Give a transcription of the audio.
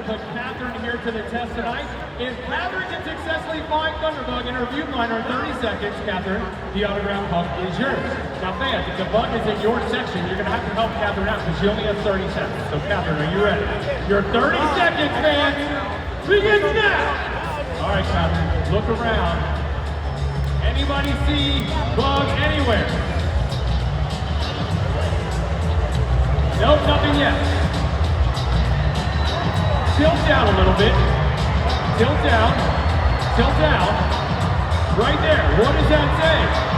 put Catherine here to the test tonight. If Catherine can successfully find Thunderbug in her viewfinder in 30 seconds, Catherine, the autograph puck is yours. Now fans, if the bug is in your section, you're going to have to help Catherine out because she only has 30 seconds. So Catherine, are you ready? Your 30 seconds, fans, begins now! All right, Catherine, look around. Anybody see bug anywhere? Nope, nothing yet. Tilt down a little bit. Tilt down. Tilt down. Right there. What does that say?